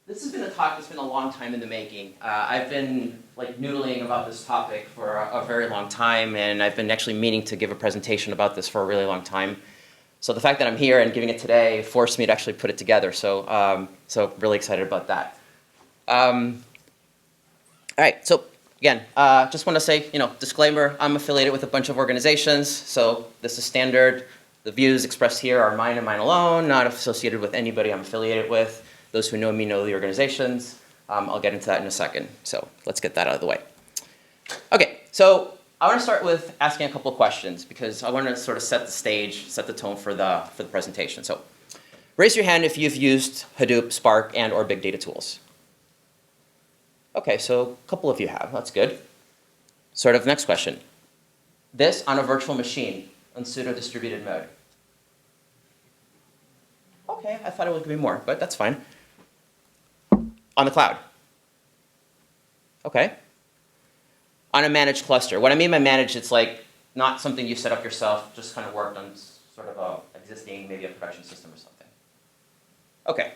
This has been a talk that's been a long time in the making. I've been like noodling about this topic for a very long time, and I've been actually meaning to give a presentation about this for a really long time. So the fact that I'm here and giving it today forced me to actually put it together. So, really excited about that. All right. So again, just want to say, disclaimer: I'm affiliated with a bunch of organizations. So this is standard. The views expressed here are mine and mine alone, not associated with anybody I'm affiliated with. Those who know me know the organizations. I'll get into that in a second. So let's get that out of the way. Okay, so I want to start with asking a couple of questions because I want to sort of set the stage, set the tone for the presentation. So raise your hand if you've used Hadoop, Spark, and or big data tools. Okay, so a couple of you have. That's good. Sort of next question. This on a virtual machine on pseudo-distributed mode. Okay, I thought it would be more, but that's fine. On the cloud. Okay. On a managed cluster. What I mean by managed, it's like not something you set up yourself, just kind of worked on sort of a existing, maybe a production system or something. Okay.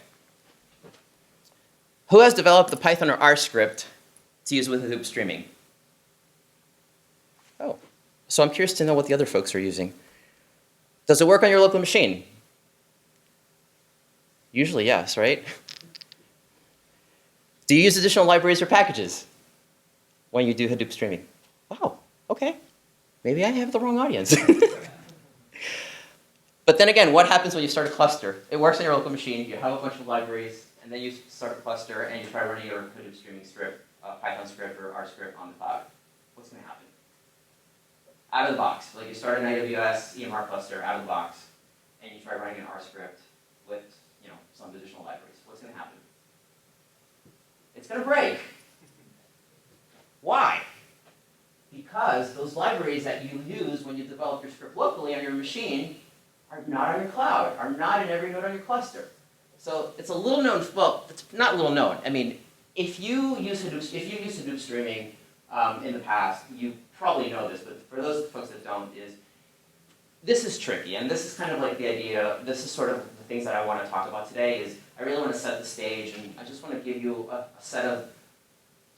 Who has developed the Python or R script to use with Hadoop streaming? Oh, so I'm curious to know what the other folks are using. Does it work on your local machine? Usually yes, right? Do you use additional libraries or packages when you do Hadoop streaming? Wow, okay. Maybe I have the wrong audience. But then again, what happens when you start a cluster? It works on your local machine, you have a bunch of libraries, and then you start a cluster and you try running your Hadoop streaming script, Python script or R script on the cloud. What's going to happen? Out of the box, like you start an AWS EMR cluster out of the box, and you try running an R script with some additional libraries. What's going to happen? It's going to break. Why? Because those libraries that you use when you develop your script locally on your machine are not on your cloud, are not in every node on your cluster. So it's a little known, well, it's not little known. I mean, if you use Hadoop streaming in the past, you probably know this, but for those folks that don't, this is tricky, and this is kind of like the idea, this is sort of the things that I want to talk about today is I really want to set the stage, and I just want to give you a set of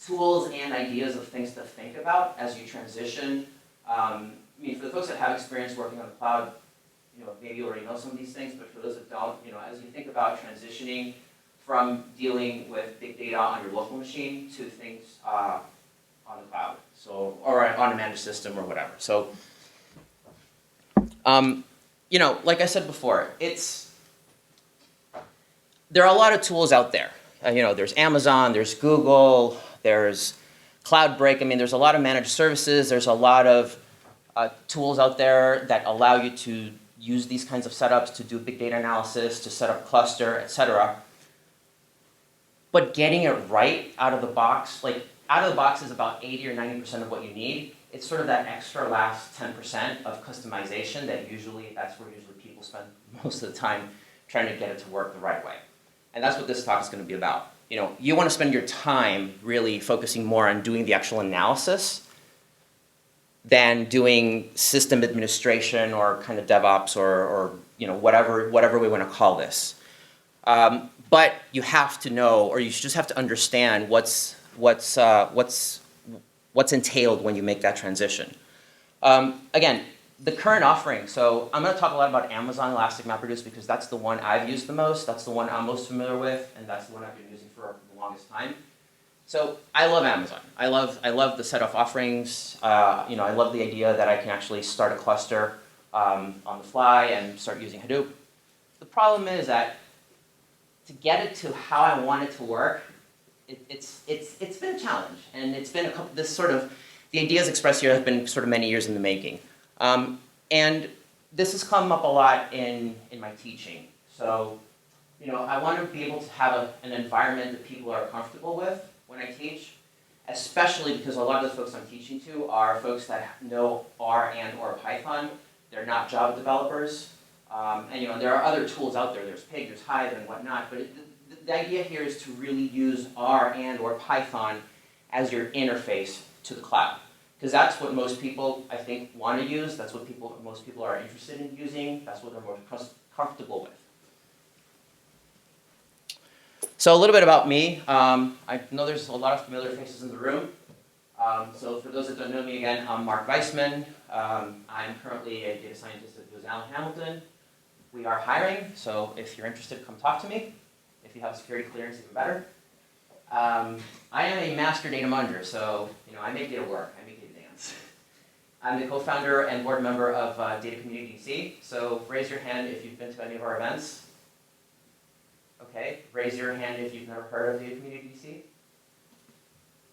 tools and ideas of things to think about as you transition. I mean, for the folks that have experience working on the cloud, maybe you already know some of these things, but for those that don't, as you think about transitioning from dealing with big data on your local machine to things on the cloud, so or on a managed system or whatever. So, like I said before, there are a lot of tools out there. There's Amazon, there's Google, there's CloudBreak. I mean, there's a lot of managed services. There's a lot of tools out there that allow you to use these kinds of setups to do big data analysis, to set up cluster, etc. But getting it right out of the box, out of the box is about 80 or 90% of what you need. It's sort of that extra last 10% of customization that's where usually people spend most of the time trying to get it to work the right way. And that's what this talk is going to be about. You want to spend your time really focusing more on doing the actual analysis than doing system administration or kind of Devops or whatever we want to call this. But you have to know, or you just have to understand what's entailed when you make that transition. Again, the current offering, so I'm going to talk a lot about Amazon Elastic MapReduce because that's the one I've used the most, that's the one I'm most familiar with, and that's the one I've been using for the longest time. So I love Amazon. I love the set of offerings. I love the idea that I can actually start a cluster on the fly and start using Hadoop. The problem is that to get it to how I want it to work, it's been a challenge, and it's been the ideas expressed here have been sort of many years in the making. And this has come up a lot in my teaching. So, I want to be able to have an environment that people are comfortable with when I teach, especially because a lot of the folks I'm teaching to are folks that know R and or Python. They're not Java developers. And there are other tools out there. There's Pig, there's Hive, and whatnot. But the idea here is to really use R and or Python as your interface to the cloud. Because that's what most people, I think, want to use. That's what most people are interested in using. That's what they're more comfortable with. So a little bit about me. I know there's a lot of familiar faces in the room. So for those that don't know me again, I'm Marck Vaisman. I'm currently a data scientist at Booz Allen Hamilton. We are hiring, so if you're interested, come talk to me. If you have security clearance, even better. I am a master data monger, so I make data work, I make data dance. I'm the co-founder and board member of Data Community DC, so raise your hand if you've been to any of our events. Okay, raise your hand if you've never heard of Data Community DC.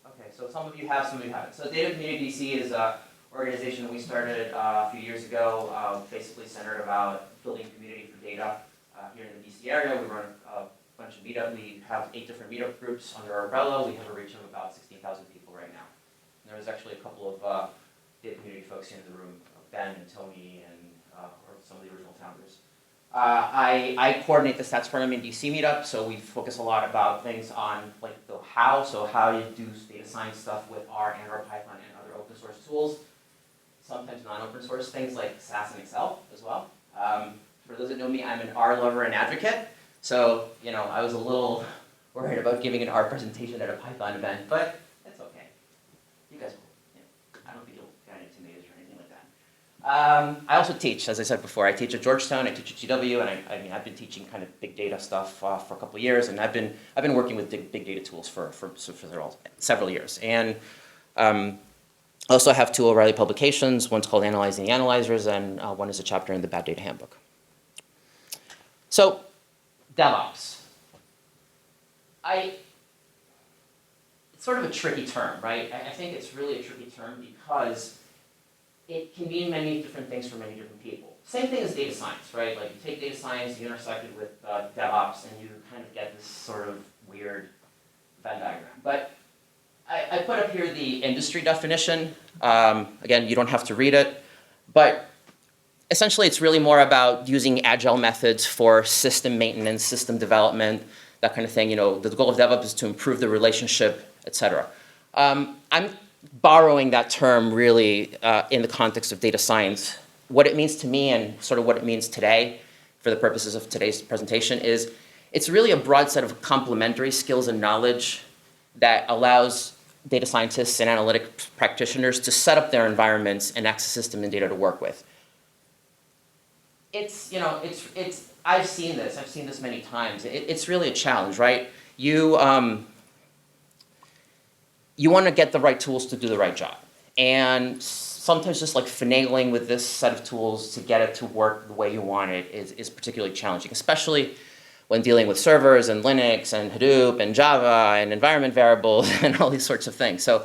Okay, so some of you have, some of you haven't. So Data Community DC is an organization that we started a few years ago, basically centered about building community for data here in the DC area. We run a bunch of meetup. We have 8 different meetup groups under our umbrella. We have a reach of about 16,000 people right now. And there was actually a couple of data community folks here in the room, Ben and Tony and or some of the original founders. I coordinate the stats program in DC meetup, so we focus a lot about things on like the how, so how you do data science stuff with R and or Python and other open source tools. Sometimes non-open source things like SAS and Excel as well. For those that know me, I'm an R lover and advocate. So, I was a little worried about giving an R presentation at a Python event, but it's okay. You guys will, I don't think you'll get intimidated or anything like that. I also teach, as I said before. I teach at Georgetown, I teach at GW, and I've been teaching kind of big data stuff for a couple of years, and I've been working with big data tools for several years. And I also have 2 O'Reilly publications. One's called Analyzing the Analyzers, and one is a chapter in the Bad Data Handbook. So, DevOps. It's sort of a tricky term, right? I think it's really a tricky term because it can mean many different things for many different people. Same thing as data science, right? Like you take data science, you intersect it with DevOps, and you kind of get this sort of weird Venn diagram. But I put up here the industry definition. Again, you don't have to read it, but essentially it's really more about using agile methods for system maintenance, system development, that kind of thing. The goal of DevOps is to improve the relationship, etc. I'm borrowing that term really in the context of data science. What it means to me and sort of what it means today for the purposes of today's presentation is it's really a broad set of complementary skills and knowledge that allows data scientists and analytic practitioners to set up their environments and access system and data to work with. I've seen this many times. It's really a challenge, right? You want to get the right tools to do the right job. And sometimes just like finagling with this set of tools to get it to work the way you want it is particularly challenging, especially when dealing with servers and Linux and Hadoop and Java and environment variables and all these sorts of things. So,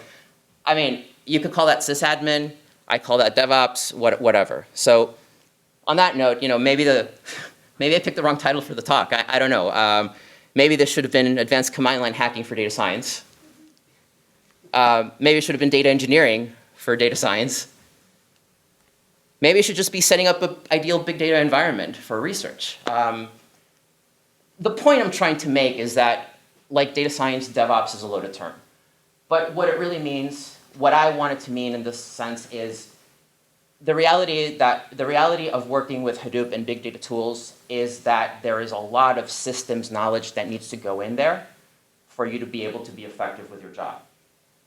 you could call that sysadmin, I call that DevOps, whatever. So, on that note, maybe I picked the wrong title for the talk. I don't know. Maybe this should have been advanced command line hacking for data science. Maybe it should have been data engineering for data science. Maybe it should just be setting up an ideal big data environment for research. The point I'm trying to make is that, like data science, DevOps is a loaded term. But what it really means, what I want it to mean in this sense is the reality of working with Hadoop and big data tools is that there is a lot of systems knowledge that needs to go in there for you to be able to be effective with your job.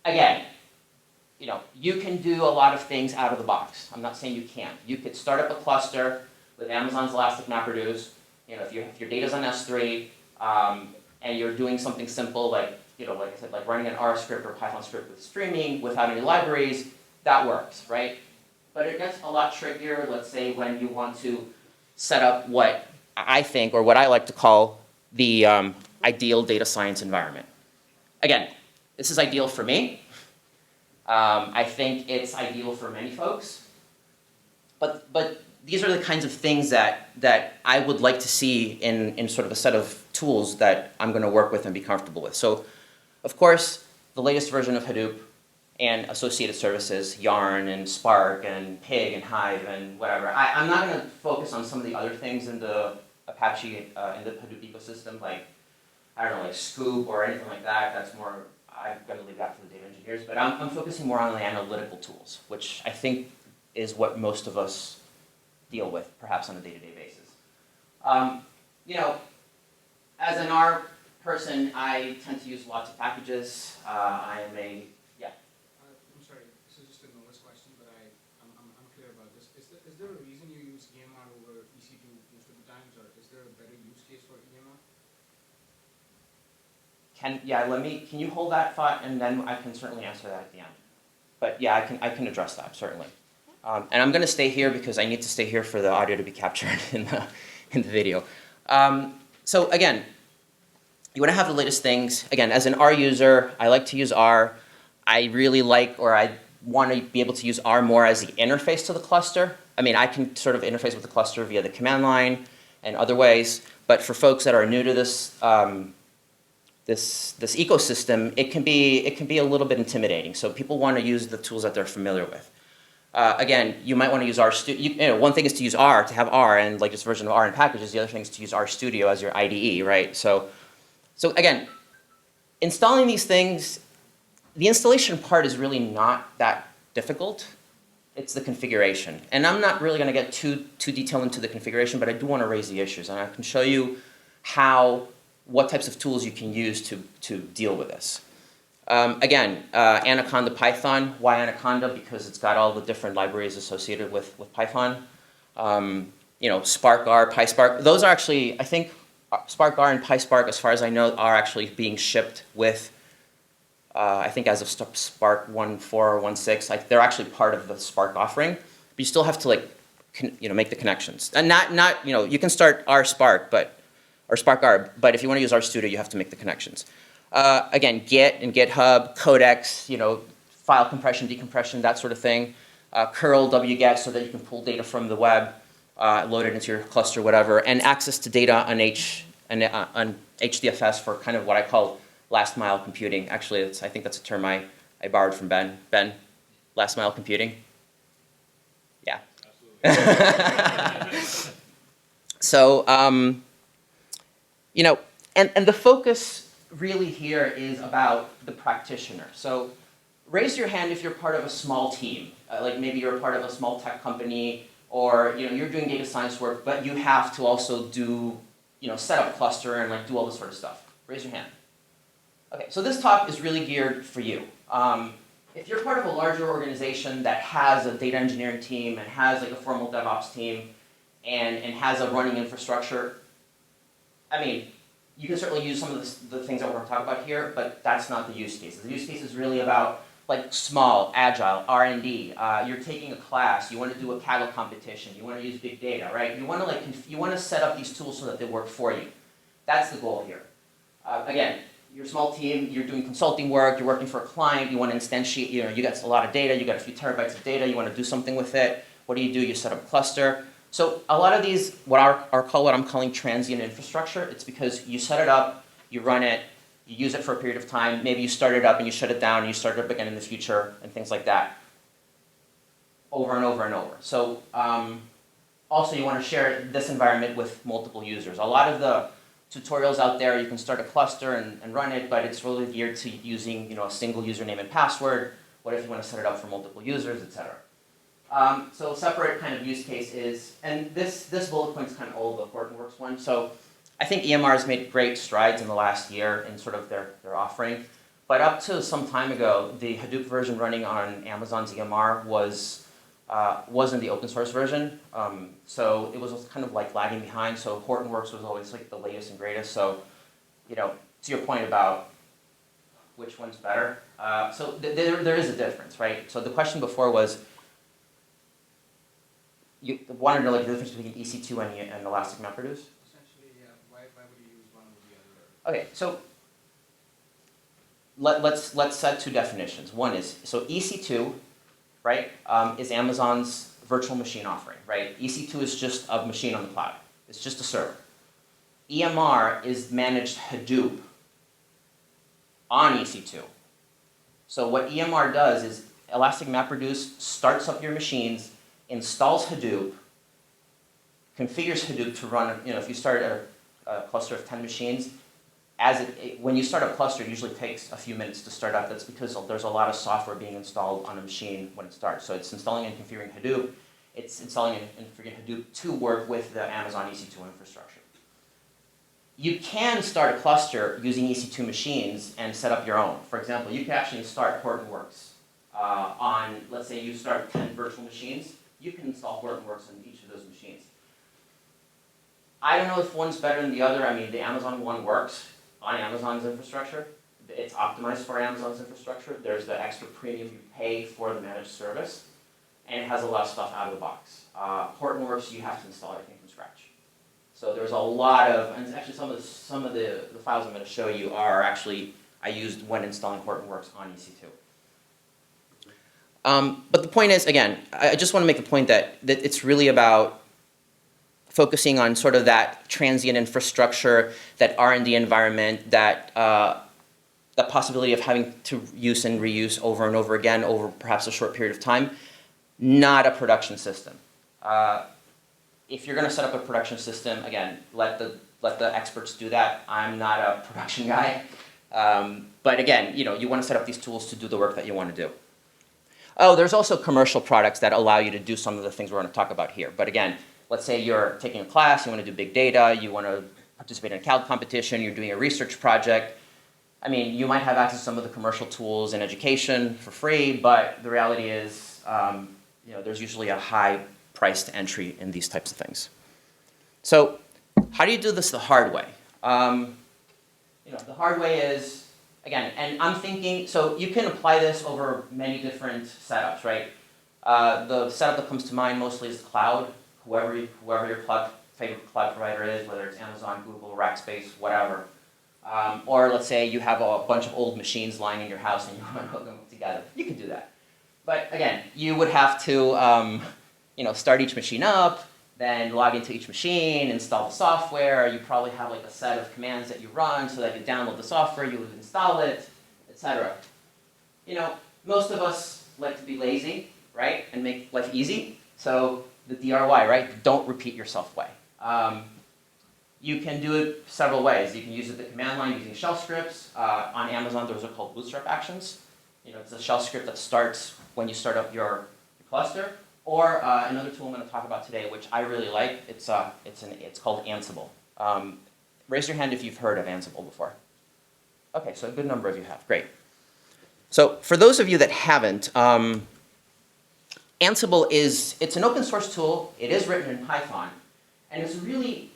Again, you can do a lot of things out of the box. I'm not saying you can't. You could start up a cluster with Amazon's Elastic MapReduce. If your data's on S3 and you're doing something simple like I said, like running an R script or Python script with streaming without any libraries, that works, right? But it gets a lot trickier, let's say, when you want to set up what I think, or what I like to call the ideal data science environment. Again, this is ideal for me. I think it's ideal for many folks. But these are the kinds of things that I would like to see in sort of a set of tools that I'm going to work with and be comfortable with. So, of course, the latest version of Hadoop and associated services, Yarn and Spark and Pig and Hive and whatever. I'm not going to focus on some of the other things in the Apache, in the Hadoop ecosystem, like Scoop or anything like that. That's more, I'm going to leave that for the data engineers. But I'm focusing more on the analytical tools, which I think is what most of us deal with, perhaps on a day-to-day basis. As an R person, I tend to use lots of packages. I am a, yeah. I'm sorry, this is just a novice question, but I'm clear about this. Is there a reason you use EMR over EC2 most of the times, or is there a better use case for EMR? Can you hold that thought, and then I can certainly answer that at the end. But yeah, I can address that, certainly. And I'm going to stay here because I need to stay here for the audio to be captured in the video. So again, you want to have the latest things. Again, as an R user, I like to use R. I really like, or I want to be able to use R more as the interface to the cluster. I mean, I can sort of interface with the cluster via the command line and other ways. But for folks that are new to this this ecosystem, it can be a little bit intimidating. So people want to use the tools that they're familiar with. Again, you might want to use RStudio. One thing is to use R, to have R, and like this version of R in packages. The other thing is to use RStudio as your IDE, right? So again, installing these things, the installation part is really not that difficult. It's the configuration. And I'm not really going to get too detailed into the configuration, but I do want to raise the issues. And I can show you what types of tools you can use to deal with this. Again, Anaconda Python. Why Anaconda? Because it's got all the different libraries associated with Python. Spark R, PySpark. Those are actually, I think, Spark R and PySpark, as far as I know, are actually being shipped with, I think as of Spark 1.4 or 1.6. Like, they're actually part of the Spark offering. But you still have to make the connections. And not you can start R Spark, or Spark R, but if you want to use RStudio, you have to make the connections. Again, Git and GitHub, codecs, file compression, decompression, that sort of thing. Curl, wget, so that you can pull data from the web, load it into your cluster, whatever, and access to data on HDFS for kind of what I call last mile computing. Actually, I think that's a term I borrowed from Ben. Ben, last mile computing? Yeah. Absolutely. So, and the focus really here is about the practitioner. So raise your hand if you're part of a small team, like maybe you're a part of a small tech company, or you're doing data science work, but you have to also do, set up a cluster and do all this sort of stuff. Raise your hand. Okay, so this talk is really geared for you. If you're part of a larger organization that has a data engineering team and has a formal DevOps team and has a running infrastructure, I mean, you can certainly use some of the things that we're going to talk about here, but that's not the use case. The use case is really about small, agile, R&D. You're taking a class. You want to do a Kaggle competition. You want to use big data, right? You want to set up these tools so that they work for you. That's the goal here. Again, you're a small team. You're doing consulting work. You're working for a client. You want to instantiate. You got a lot of data. You got a few terabytes of data. You want to do something with it. What do? You set up a cluster. So a lot of these, what I'm calling transient infrastructure, it's because you set it up, you run it, you use it for a period of time, maybe you start it up and you shut it down and you start it up again in the future and things like that, over and over and over. So also you want to share this environment with multiple users. A lot of the tutorials out there, you can start a cluster and run it, but it's really geared to using a single username and password. What if you want to set it up for multiple users, etc. So a separate kind of use case is, and this bullet point is kind of old, the Hortonworks one. So I think EMR has made great strides in the last year in sort of their offering. But up to some time ago, the Hadoop version running on Amazon's EMR wasn't the open source version. So it was kind of lagging behind. So Hortonworks was always the latest and greatest. So, to your point about which one's better. So there is a difference, right? So the question before was, you wanted to know the difference between EC2 and Elastic MapReduce? Essentially, yeah. Why would you use one over the other? Okay, so let's set two definitions. One is, so EC2, right, is Amazon's virtual machine offering, right? EC2 is just a machine on the cloud. It's just a server. EMR is managed Hadoop on EC2. So what EMR does is Elastic MapReduce starts up your machines, installs Hadoop, configures Hadoop to run, if you start a cluster of 10 machines, when you start a cluster, it usually takes a few minutes to start up. That's because there's a lot of software being installed on a machine when it starts. So it's installing and configuring Hadoop. It's installing and configuring Hadoop to work with the Amazon EC2 infrastructure. you can start a cluster using EC2 machines and set up your own. For example, you can actually start Hortonworks on, let's say you start 10 virtual machines, you can install Hortonworks on each of those machines. I don't know if one's better than the other. I mean, the Amazon one works on Amazon's infrastructure. It's optimized for Amazon's infrastructure. There's the extra premium you pay for the managed service, and it has a lot of stuff out of the box. Hortonworks, you have to install everything from scratch. So there's a lot of, and actually some of the files I'm going to show you are actually I used when installing Hortonworks on EC2. But the point is, again, I just want to make the point that it's really about focusing on sort of that transient infrastructure, that R&D environment, that the possibility of having to use and reuse over and over again over perhaps a short period of time, not a production system. If you're going to set up a production system, again, let the experts do that. I'm not a production guy. But again, you want to set up these tools to do the work that you want to do. Oh, there's also commercial products that allow you to do some of the things we're going to talk about here. But again, let's say you're taking a class, you want to do big data, you want to participate in a CAD competition, you're doing a research project. I mean, you might have access to some of the commercial tools in education for free, but the reality is, there's usually a high price to entry in these types of things. So, how do you do this the hard way? The hard way is, again, and I'm thinking, so you can apply this over many different setups, right? The setup that comes to mind mostly is cloud. Whoever your favorite cloud provider is, whether it's Amazon, Google, Rackspace, whatever. Or let's say you have a bunch of old machines lying in your house and you want to hook them up together. You can do that. But again, you would have to start each machine up, then log into each machine, install the software. You probably have like a set of commands that you run so that you download the software, you would install it, etc. Most of us like to be lazy, right, and make life easy. So the DRY, right? Don't repeat yourself way. You can do it several ways. You can use the command line using shell scripts. On Amazon, those are called bootstrap actions. It's a shell script that starts when you start up your cluster. Or another tool I'm going to talk about today, which I really like. It's called Ansible. Raise your hand if you've heard of Ansible before. Okay, so a good number of you have. Great. So for those of you that haven't, Ansible it's an open source tool. It is written in Python, and it's really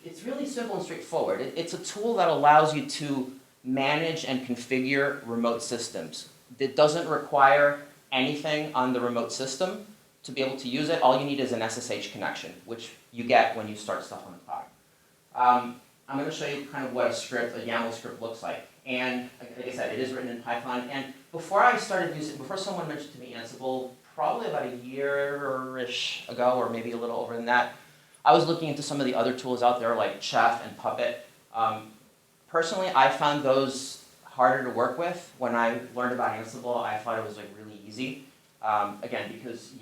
simple and straightforward. It's a tool that allows you to manage and configure remote systems. It doesn't require anything on the remote system to be able to use it. All you need is an SSH connection, which you get when you start stuff on the cloud. I'm going to show you kind of what a YAML script looks like. And like I said, it is written in Python. And before someone mentioned to me Ansible, probably about a year-ish ago, or maybe a little over than that, I was looking into some of the other tools out there like Chef and Puppet. Personally, I found those harder to work with. When I learned about Ansible, I thought it was like really easy. Again, because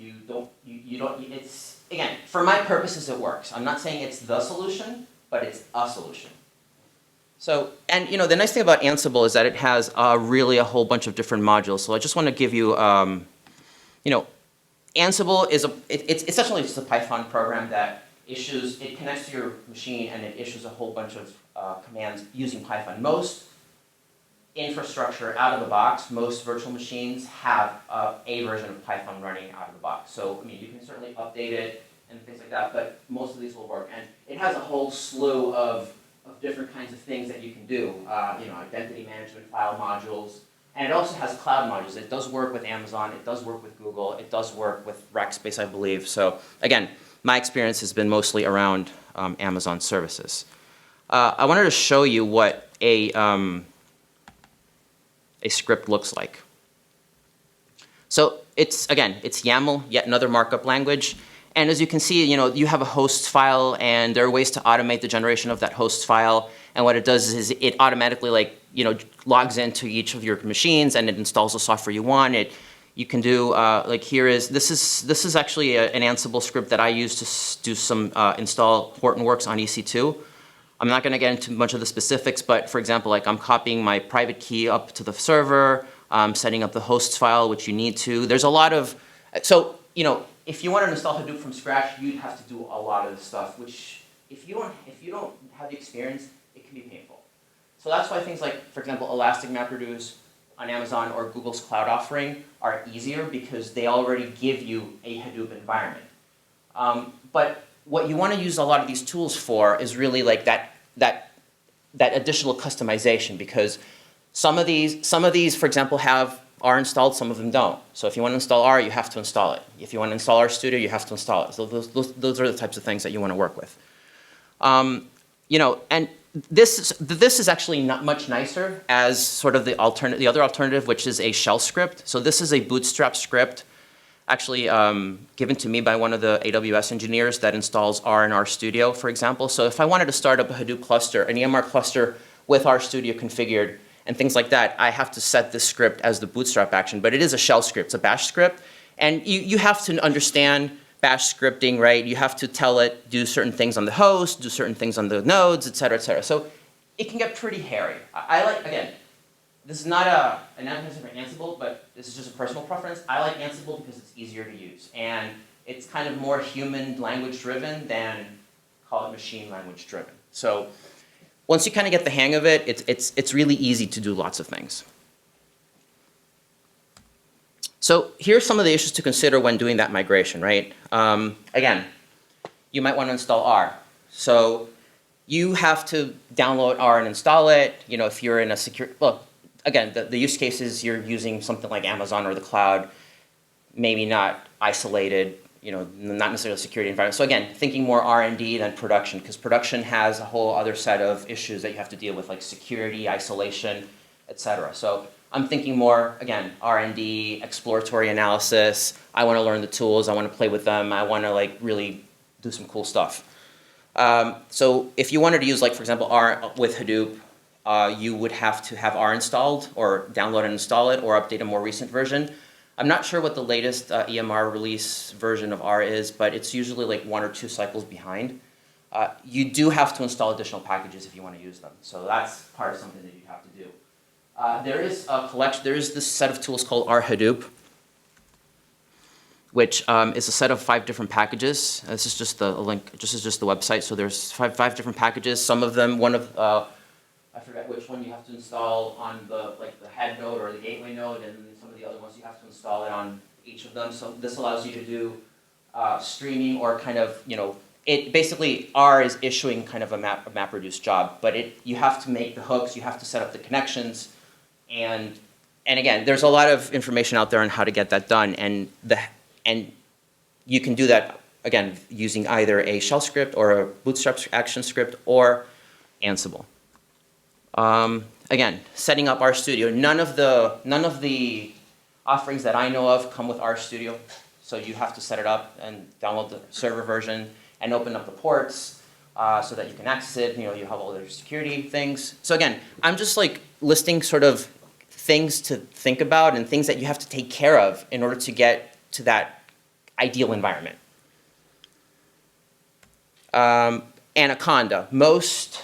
again, for my purposes it works. I'm not saying it's the solution, but it's a solution. So, and the nice thing about Ansible is that it has really a whole bunch of different modules. So I just want to give you, Ansible is it's essentially just a Python program that it connects to your machine and it issues a whole bunch of commands using Python. Most infrastructure out of the box, most virtual machines have a version of Python running out of the box. So, I mean, you can certainly update it and things like that, but most of these will work. And it has a whole slew of different kinds of things that you can do, identity management file modules, and it also has cloud modules. It does work with Amazon, it does work with Google, it does work with Rackspace, I believe. So, again, my experience has been mostly around Amazon services. I wanted to show you what a script looks like. So it's YAML, yet another markup language. And as you can see, you have a host file, and there are ways to automate the generation of that host file. And what it does is it automatically logs into each of your machines, and it installs the software you want. You can do this is actually an Ansible script that I use to do some install Hortonworks on EC2. I'm not going to get into much of the specifics, but for example, I'm copying my private key up to the server, setting up the hosts file, which you need to. There's a lot of, so, if you want to install Hadoop from scratch, you'd have to do a lot of the stuff, which if you don't have the experience, it can be painful. So that's why things like, for example, Elastic MapReduce on Amazon or Google's cloud offering are easier because they already give you a Hadoop environment. But what you want to use a lot of these tools for is really like that additional customization, because some of these, for example, are installed, some of them don't. So if you want to install R, you have to install it. If you want to install RStudio, you have to install it. So those are the types of things that you want to work with. You know, and this is actually not much nicer as sort of the other alternative, which is a shell script. So this is a bootstrap script, actually given to me by one of the AWS engineers that installs R in RStudio, for example. So if I wanted to start up a Hadoop cluster, an EMR cluster with RStudio configured and things like that, I have to set this script as the bootstrap action. But it is a shell script, it's a bash script. And you have to understand bash scripting, right? You have to tell it, do certain things on the host, do certain things on the nodes, et cetera, et cetera. So it can get pretty hairy. I like, again, this is not an advertisement for Ansible, but this is just a personal preference. I like Ansible because it's easier to use. And it's kind of more human language driven than, call it, machine language driven. So once you kind of get the hang of it, it's really easy to do lots of things. So here's some of the issues to consider when doing that migration, right? Again, you might want to install R. So you have to download R and install it. You know, if you're in a secure, well, again, the use cases you're using something like Amazon or the cloud, maybe not isolated, you know, not necessarily a security environment. So again, thinking more R&D than production, because production has a whole other set of issues that you have to deal with, like security, isolation, et cetera. So I'm thinking more, again, R&D, exploratory analysis. I want to learn the tools. I want to play with them. I want to like really do some cool stuff. So if you wanted to use, like, for example, R with Hadoop, you would have to have R installed or download and install it or update a more recent version. I'm not sure what the latest EMR release version of R is, but it's usually like 1 or 2 cycles behind. You do have to install additional packages if you want to use them. So that's part of something that you have to do. There is a collection. There is this set of tools called R Hadoop, which is a set of 5 different packages. This is just the link. This is just the website. So there's five different packages. Some of them, I forget which one you have to install on the head node or the gateway node, and some of the other ones you have to install it on each of them. So this allows you to do streaming or kind of, you know, it basically R is issuing kind of a MapReduce job, but you have to make the hooks, you have to set up the connections. And again, there's a lot of information out there on how to get that done, and you can do that again using either a shell script or a bootstrap action script or Ansible. Again, setting up RStudio. None of the offerings that I know of come with RStudio, so you have to set it up and download the server version and open up the ports so that you can access it. You know, you have all their security things. So again, I'm just like listing sort of things to think about and things that you have to take care of in order to get to that ideal environment. Anaconda. Most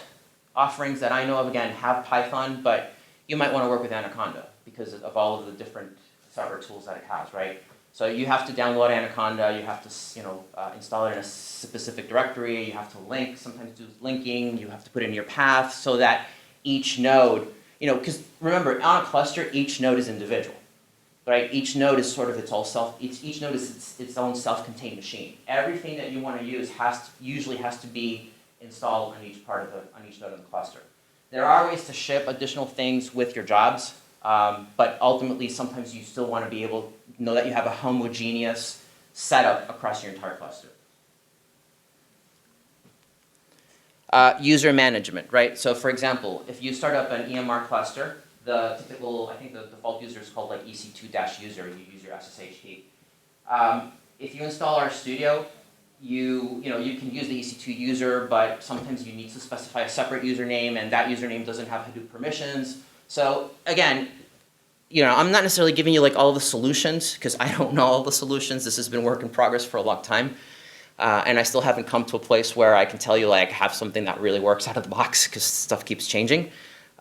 offerings that I know of, again, have Python, but you might want to work with Anaconda because of all of the different server tools that it has, right? So you have to download Anaconda, you have to, you know, install it in a specific directory, you have to link, sometimes do linking, you have to put in your path so that each node, you know, because remember, on a cluster, each node is individual, right? Each node is sort of its own each node is its own self-contained machine. Everything that you want to use usually has to be installed on each node of the cluster. There are ways to ship additional things with your jobs, but ultimately sometimes you still want to be able to know that you have a homogeneous setup across your entire cluster. User management, right? So for example, if you start up an EMR cluster, the typical, I think the default user is called like EC2-user, you use your SSH key. If you install RStudio, you can use the EC2 user, but sometimes you need to specify a separate username, and that username doesn't have Hadoop permissions. So again, you know, I'm not necessarily giving you like all the solutions because I don't know all the solutions. This has been work in progress for a long time, and I still haven't come to a place where I can tell you like have something that really works out of the box because stuff keeps changing.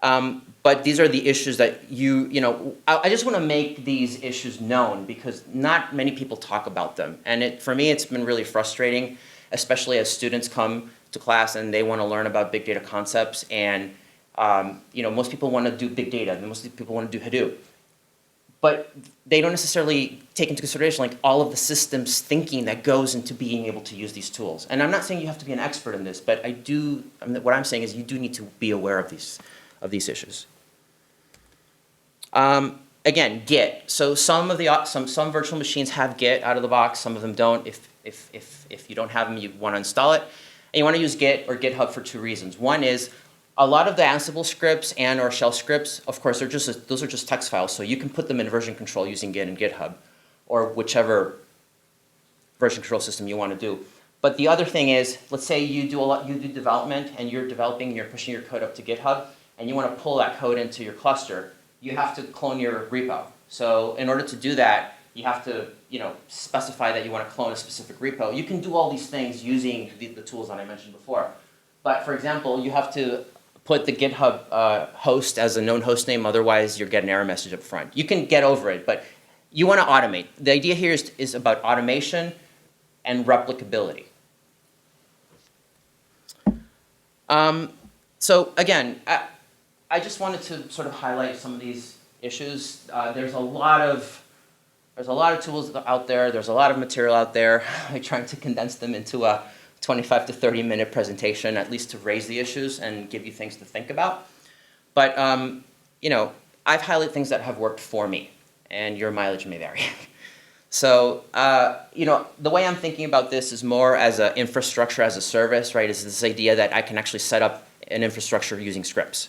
But these are the issues that I just want to make these issues known because not many people talk about them. And for me, it's been really frustrating, especially as students come to class and they want to learn about big data concepts. And Most people want to do big data. Most people want to do Hadoop. But they don't necessarily take into consideration like all of the systems thinking that goes into being able to use these tools. And I'm not saying you have to be an expert in this, but what I'm saying is you do need to be aware of these issues. Again, Git. So some virtual machines have Git out of the box. Some of them don't. If you don't have them, you want to install it. And you want to use Git or GitHub for two reasons. One is a lot of the Ansible scripts and or shell scripts, of course, those are just text files. So you can put them in version control using Git and GitHub or whichever version control system you want to do. But the other thing is, let's say you do development and you're developing and you're pushing your code up to GitHub and you want to pull that code into your cluster. You have to clone your repo. So in order to do that, you have to specify that you want to clone a specific repo. You can do all these things using the tools that I mentioned before. But for example, you have to put the GitHub host as a known host name, otherwise you'll get an error message up front. You can get over it, but you want to automate. The idea here is about automation and replicability. So again, I just wanted to sort of highlight some of these issues. There's a lot of tools out there. There's a lot of material out there. I'm trying to condense them into a 25 to 30-minute presentation, at least to raise the issues and give you things to think about. But I've highlighted things that have worked for me, and your mileage may vary. So the way I'm thinking about this is more as an infrastructure as a service, right? Is this idea that I can actually set up an infrastructure using scripts.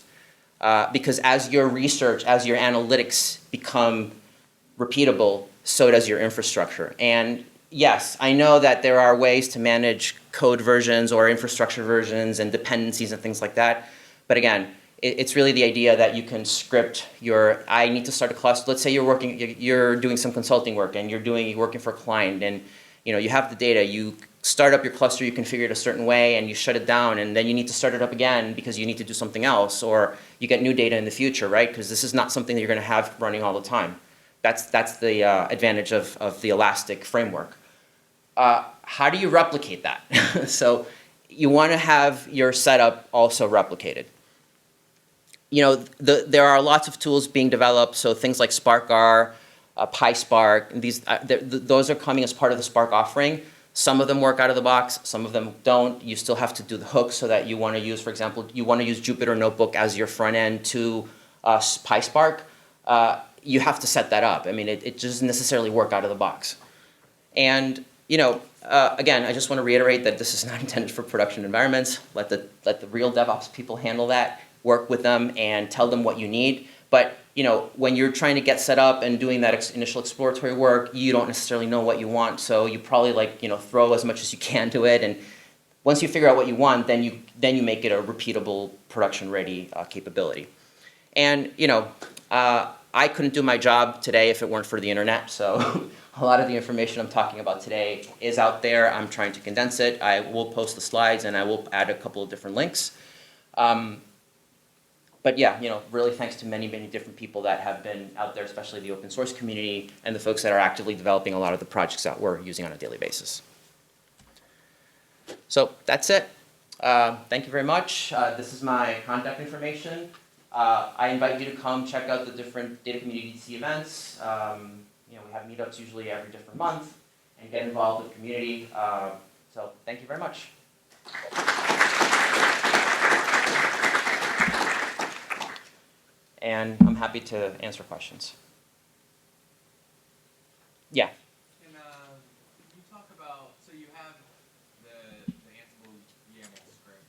Because as your research, as your analytics become repeatable, so does your infrastructure. And yes, I know that there are ways to manage code versions or infrastructure versions and dependencies and things like that. But again, it's really the idea that you can script I need to start a cluster. Let's say you're doing some consulting work and you're working for a client and you have the data, you start up your cluster, you configure it a certain way and you shut it down and then you need to start it up again because you need to do something else or you get new data in the future, right? Because this is not something that you're going to have running all the time. That's the advantage of the Elastic framework. How do you replicate that? So you want to have your setup also replicated. There are lots of tools being developed, so things like SparkR, PySpark, and those are coming as part of the Spark offering. Some of them work out of the box, some of them don't. You still have to do the hook so that you want to use, for example, you want to use Jupyter Notebook as your front end to PySpark. You have to set that up. I mean, it doesn't necessarily work out of the box. And again, I just want to reiterate that this is not intended for production environments. Let the real DevOps people handle that. Work with them and tell them what you need. But when you're trying to get set up and doing that initial exploratory work, you don't necessarily know what you want. So you probably throw as much as you can to it. And once you figure out what you want, then you make it a repeatable production-ready capability. And I couldn't do my job today if it weren't for the internet. So a lot of the information I'm talking about today is out there. I'm trying to condense it. I will post the slides and I will add a couple of different links. But yeah, really thanks to many, many different people that have been out there, especially the open source community and the folks that are actively developing a lot of the projects that we're using on a daily basis. So that's it. Thank you very much. This is my contact information. I invite you to come check out the different Data Community DC events. We have meetups usually every different month and get involved with the community. So thank you very much. And I'm happy to answer questions. Yeah. Can you talk about, so you have the Ansible YAML script,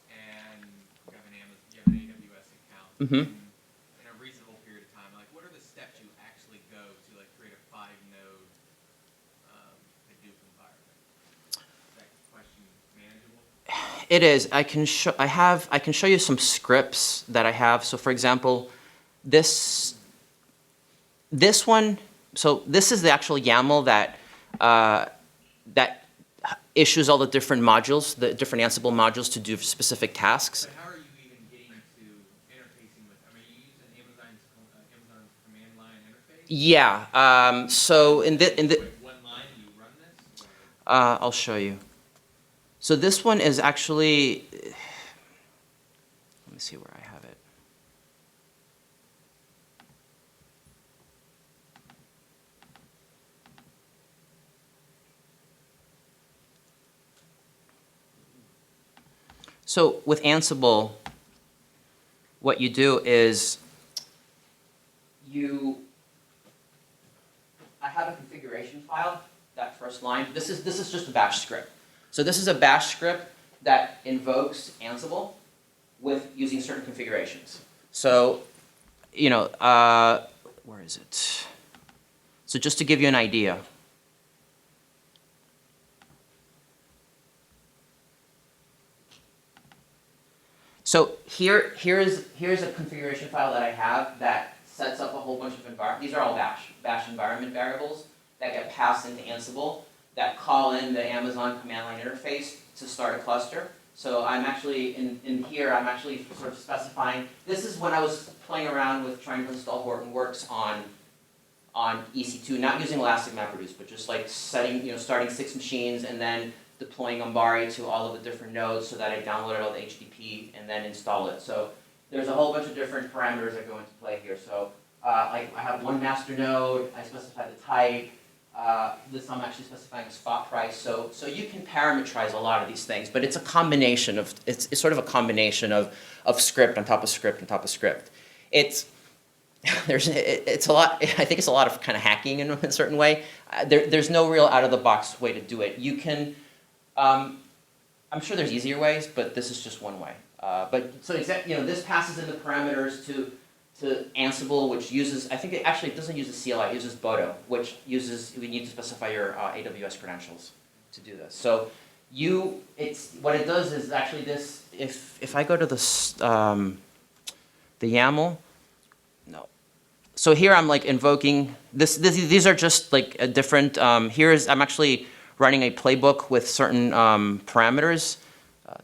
and you have an AWS account. Mm-hmm. In a reasonable period of time, what are the steps you actually go to create a 5-node Hadoop environment? Is that question manageable? It is. I can show you some scripts that I have. So for example, this one. So this is the actual YAML that that issues all the different modules, the different Ansible modules to do specific tasks. But how are you even getting to interfacing with? I mean, you use an Amazon command line interface. Yeah. So in the With one line, do you run this? I'll show you. So this one is actually, let me see where I have it. So with Ansible, what you do is I have a configuration file, that first line. This is just a bash script. So this is a bash script that invokes Ansible with using certain configurations. So, where is it? So just to give you an idea. So here's a configuration file that I have that sets up a whole bunch of environments. These are all bash environment variables that get passed into Ansible that call in the Amazon command line interface to start a cluster. So I'm actually, in here, I'm actually sort of specifying, this is when I was playing around with trying to install Hortonworks on EC2, not using Elastic MapReduce, but just like starting 6 machines and then deploying Ambari to all of the different nodes so that I downloaded all the HTTP and then install it. So there's a whole bunch of different parameters that go into play here. So like I have one master node, I specify the type, this I'm actually specifying a spot price. So you can parameterize a lot of these things, but it's a combination of, it's sort of a combination of script on top of script on top of script. It's a lot, I think it's a lot of kind of hacking in a certain way. There's no real out-of-the-box way to do it. You can, I'm sure there's easier ways, but this is just one way. This passes in the parameters to Ansible, which uses, I think it actually doesn't use a CLI, it uses Bodo, which uses, we need to specify your AWS credentials to do this. So what it does is actually this, if I go to the YAML, no. So here I'm like invoking, these are just like a different, I'm actually running a playbook with certain parameters.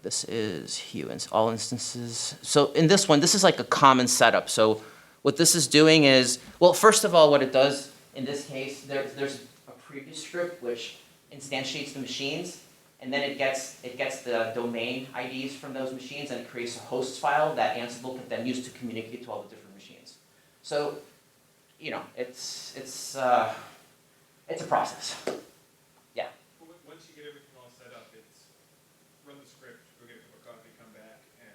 This is hue and all instances. So in this one, this is like a common setup. So what this is doing is, well, first of all, what it does in this case, there's a previous script which instantiates the machines, and then it gets the domain IDs from those machines and it creates a hosts file that Ansible can then use to communicate to all the different machines. So, it's a process. Yeah. Once you get everything all set up, it's run the script, go get a cup of coffee, come back, and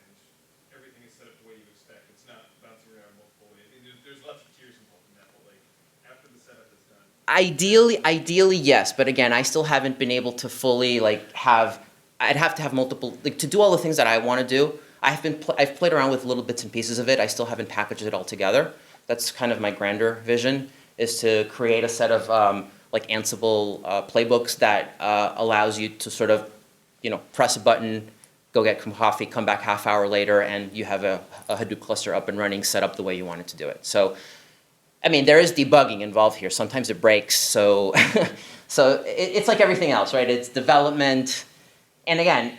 everything is set up the way you expect. It's not bouncing around multiple ways. There's lots of tiers involved in that, but like after the setup is done. Ideally, yes, but again, I still haven't been able to fully I'd have to have multiple, to do all the things that I want to do. I've played around with little bits and pieces of it. I still haven't packaged it all together. That's kind of my grander vision, is to create a set of like Ansible playbooks that allows you to sort of, press a button, go get coffee, come back half hour later, and you have a Hadoop cluster up and running, set up the way you wanted to do it. So, I mean, there is debugging involved here. Sometimes it breaks, so it's like everything else, right? It's development, and again,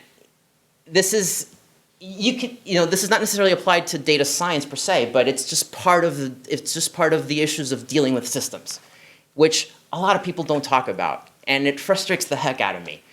this is this is not necessarily applied to data science per se, but it's just part of the issues of dealing with systems, which a lot of people don't talk about, and it frustrates the heck out of me.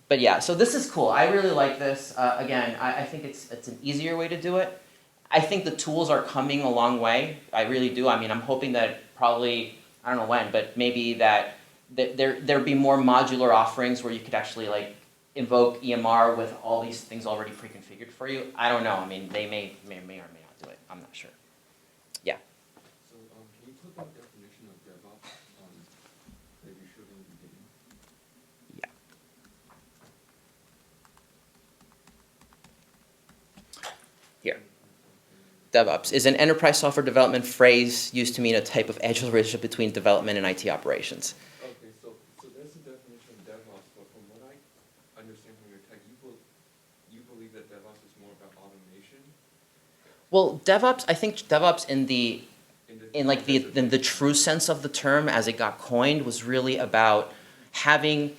But yeah, so this is cool. I really like this. Again, I think it's an easier way to do it. I think the tools are coming a long way. I really do. I mean, I'm hoping that probably, I don't know when, but maybe that there'd be more modular offerings where you could actually like invoke EMR with all these things already pre-configured for you. I don't know. I mean, they may or may not do it. I'm not sure. Yeah. So can you put that definition of DevOps that you showed in the beginning? Yeah. Here. DevOps is an enterprise software development phrase used to mean a type of agile relationship between development and IT operations. Okay, so there's a definition of DevOps, but from what I understand from your tech, you believe that DevOps is more about automation? Well, DevOps, I think DevOps in the true sense of the term as it got coined was really about having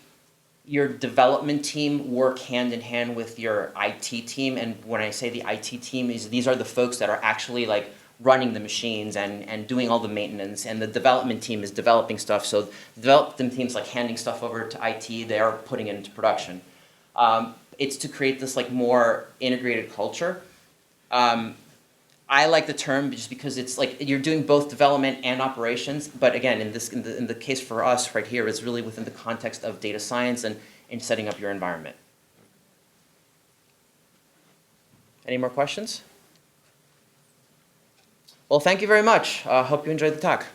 your development team work hand in hand with your IT team. And when I say the IT team, these are the folks that are actually like running the machines and doing all the maintenance, and the development team is developing stuff. So the development team's like handing stuff over to IT, they are putting it into production. It's to create this like more integrated culture. I like the term just because it's like you're doing both development and operations, but again, in the case for us right here, it's really within the context of data science and setting up your environment. Any more questions? Well, thank you very much. Hope you enjoyed the talk.